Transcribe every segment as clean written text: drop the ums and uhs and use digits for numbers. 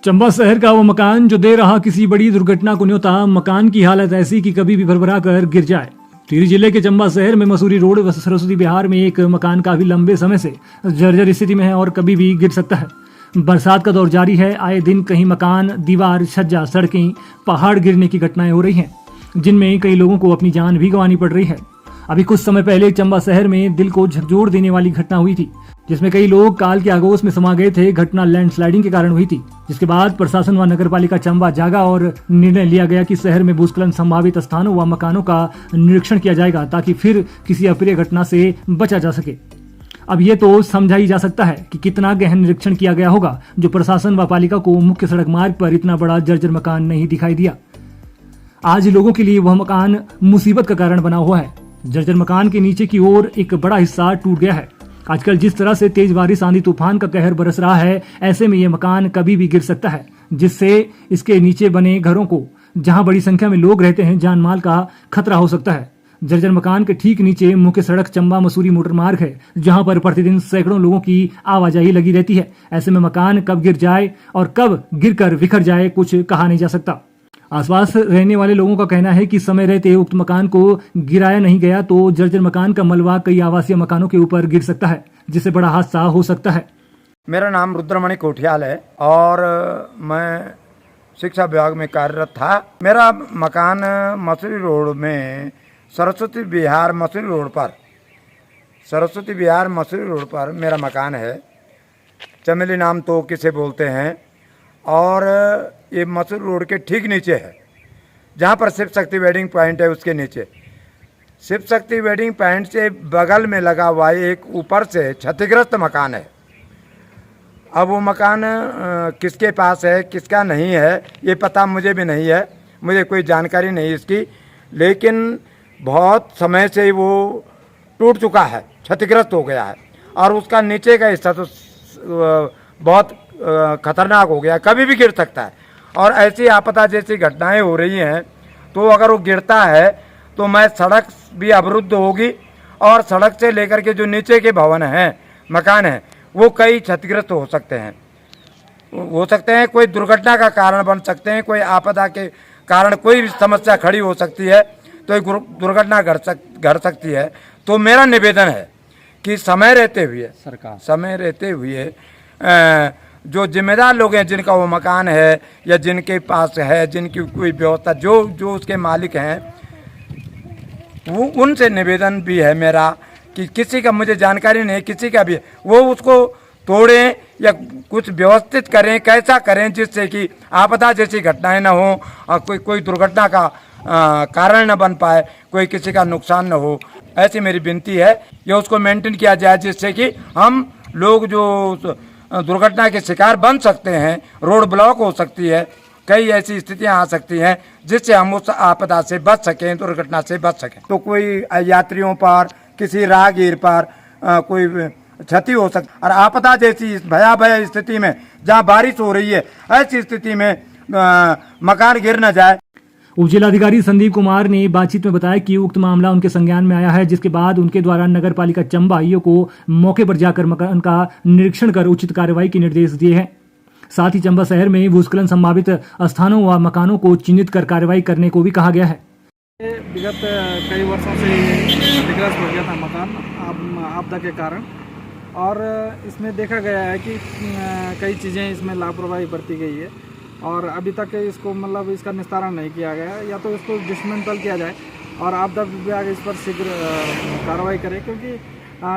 चंबा शहर का वो मकान जो दे रहा किसी बड़ी दुर्घटना को न्योता, मकान की हालत ऐसी कि कभी भी भरभरा कर गिर जाए। टिहरी जिले के चंबा शहर में मसूरी रोड व सरस्वती बिहार में एक मकान काफी लंबे समय से जर्जर स्थिति में है और कभी भी गिर सकता है। बरसात का दौर जारी है। आए दिन कहीं मकान, दीवार, छज्जा, सड़कें, पहाड़ गिरने की घटनाएं हो रही हैं, जिनमें कई लोगों को अपनी जान भी गंवानी पड़ रही है। अभी कुछ समय पहले चंबा शहर में दिल को झकझोर देने वाली घटना हुई थी, जिसमें कई लोग काल के आगोश में समा गए थे। घटना लैंडस्लाइडिंग के कारण हुई थी, जिसके बाद प्रशासन व नगरपालिका चंबा जागा और निर्णय लिया गया कि शहर में भूस्खलन संभावित स्थानों व मकानों का निरीक्षण किया जाएगा, ताकि फिर किसी अप्रिय घटना से बचा जा सके। अब ये तो समझा ही जा सकता है कि कितना गहन निरीक्षण किया गया होगा, जो प्रशासन व पालिका को मुख्य सड़क मार्ग पर इतना बड़ा जर्जर मकान नहीं दिखाई दिया। आज लोगों के लिए वह मकान मुसीबत का कारण बना हुआ है। जर्जर मकान के नीचे की ओर एक बड़ा हिस्सा टूट गया है। आजकल जिस तरह से तेज बारिश, आंधी तूफान का कहर बरस रहा है, ऐसे में यह मकान कभी भी गिर सकता है, जिससे इसके नीचे बने घरों को, जहां बड़ी संख्या में लोग रहते हैं, जान माल का खतरा हो सकता है। जर्जर मकान के ठीक नीचे मुख्य सड़क चंबा मसूरी मोटर मार्ग है, जहां पर प्रतिदिन सैकड़ों लोगों की आवाजाही लगी रहती है। ऐसे में मकान कब गिर जाए और कब गिरकर बिखर जाए, कुछ कहा नहीं जा सकता। आसपास रहने वाले लोगों का कहना है कि समय रहते उक्त मकान को गिराया नहीं गया तो जर्जर मकान का मलबा कई आवासीय मकानों के ऊपर गिर सकता है, जिससे बड़ा हादसा हो सकता है। मेरा नाम रुद्रमणि कोठियाल है और मैं शिक्षा विभाग में कार्यरत था। मेरा मकान मसूरी रोड में सरस्वती विहार मसूरी रोड पर मेरा मकान है। चमेली नाम तो किसे बोलते हैं, और ये मसूरी रोड के ठीक नीचे है, जहाँ पर शिव शक्ति वेडिंग पॉइंट है। उसके नीचे शिव शक्ति वेडिंग पॉइंट से बगल में लगा हुआ एक ऊपर से क्षतिग्रस्त मकान है। अब वो मकान किसके पास है, किसका नहीं है, ये पता मुझे भी नहीं है, मुझे कोई जानकारी नहीं इसकी, लेकिन बहुत समय से वो टूट चुका है, क्षतिग्रस्त हो गया है, और उसका नीचे का हिस्सा तो बहुत खतरनाक हो गया, कभी भी गिर सकता है। और ऐसी आपदा जैसी घटनाएं हो रही हैं, तो अगर वो गिरता है तो मैं सड़क भी अवरुद्ध होगी, और सड़क से लेकर के जो नीचे के भवन हैं, मकान हैं, वो कई क्षतिग्रस्त हो सकते हैं, कोई दुर्घटना का कारण बन सकते हैं, कोई आपदा के कारण कोई भी समस्या खड़ी हो सकती है, तो एक दुर्घटना घट सकती है। तो मेरा निवेदन है कि समय रहते हुए जो जिम्मेदार लोग हैं, जिनका वो मकान है या जिनके पास है, जिनकी कोई व्यवस्था, जो उसके मालिक हैं, वो उनसे निवेदन भी है मेरा कि किसी का, मुझे जानकारी नहीं किसी का भी, वो उसको तोड़ें या कुछ व्यवस्थित करें, कैसा करें जिससे कि आपदा जैसी घटनाएं ना हो और कोई दुर्घटना का कारण न बन पाए, कोई किसी का नुकसान न हो। ऐसी मेरी विनती है, ये उसको मेंटेन किया जाए, जिससे कि हम लोग जो दुर्घटना के शिकार बन सकते हैं, रोड ब्लॉक हो सकती है, कई ऐसी स्थितियां आ सकती हैं, जिससे हम उस आपदा से बच सकें, दुर्घटना से बच सकें। तो कोई यात्रियों पर, किसी राहगीर पर कोई क्षति हो सकती, और आपदा जैसी भयावह स्थिति में, जहां बारिश हो रही है, ऐसी स्थिति में मकान गिर न जाए। उप जिलाधिकारी संदीप कुमार ने बातचीत में बताया कि उक्त मामला उनके संज्ञान में आया है, जिसके बाद उनके द्वारा नगर पालिका चंबा ईओ को मौके पर जाकर मकान का निरीक्षण कर उचित कार्रवाई के निर्देश दिए हैं। साथ ही चंबा शहर में भूस्खलन संभावित स्थानों व मकानों को चिन्हित कर कार्रवाई करने को भी कहा गया है। विगत कई वर्षों से क्षतिग्रस्त हो गया था मकान आपदा के कारण, और इसमें देखा गया है कि कई चीज़ें इसमें लापरवाही बरती गई है, और अभी तक इसको मतलब इसका निस्तारण नहीं किया गया, या तो इसको डिसमेंटल किया जाए और आपदा विभाग इस पर शीघ्र कार्रवाई करे, क्योंकि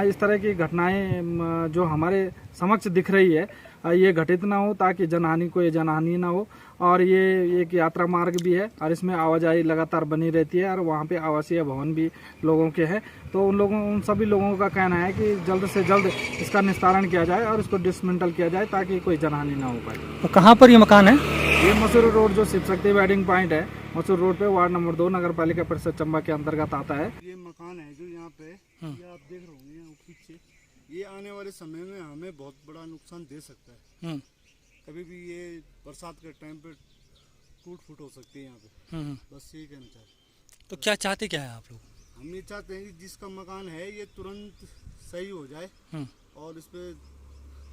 इस तरह की घटनाएं जो हमारे समक्ष दिख रही है, ये घटित ना हो, ताकि जनहानि ना हो। और ये एक यात्रा मार्ग भी है, और इसमें आवाजाही लगातार बनी रहती है, और वहाँ पे आवासीय भवन भी लोगों के हैं। तो उन सभी लोगों का कहना है कि जल्द से जल्द इसका निस्तारण किया जाए और इसको डिसमेंटल किया जाए, ताकि कोई जनहानि ना हो पाए। तो कहाँ पर ये मकान है? ये मसूरी रोड जो शिव शक्ति वेडिंग पॉइंट है, मसूरी रोड पे, वार्ड नंबर 2, नगर पालिका परिषद चंबा के अंतर्गत आता है। ये मकान है जो यहाँ पे, ये आप देख रहे होंगे पीछे, ये आने वाले समय में हमें बहुत बड़ा नुकसान दे सकता है। कभी भी ये बरसात के टाइम पे टूट फूट हो सकती है यहाँ पे। बस यही कहना चाहते। तो क्या चाहते क्या है आप लोग? हम ये चाहते हैं कि जिसका मकान है ये तुरंत सही हो जाए, और इस पे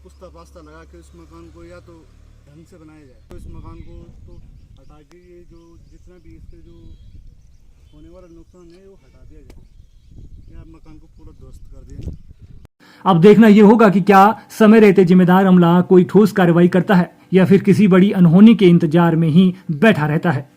पुस्ता पास्ता लगा के इस मकान को या तो ढंग से बनाया जाए। तो इस मकान को तो हटा के ये जो जितना भी इसके जो होने वाला नुकसान है वो हटा दिया जाए या मकान को पूरा ध्वस्त कर दिया। अब देखना यह होगा कि क्या समय रहते जिम्मेदार अमला कोई ठोस कार्रवाई करता है या फिर किसी बड़ी अनहोनी के इंतजार में ही बैठा रहता है।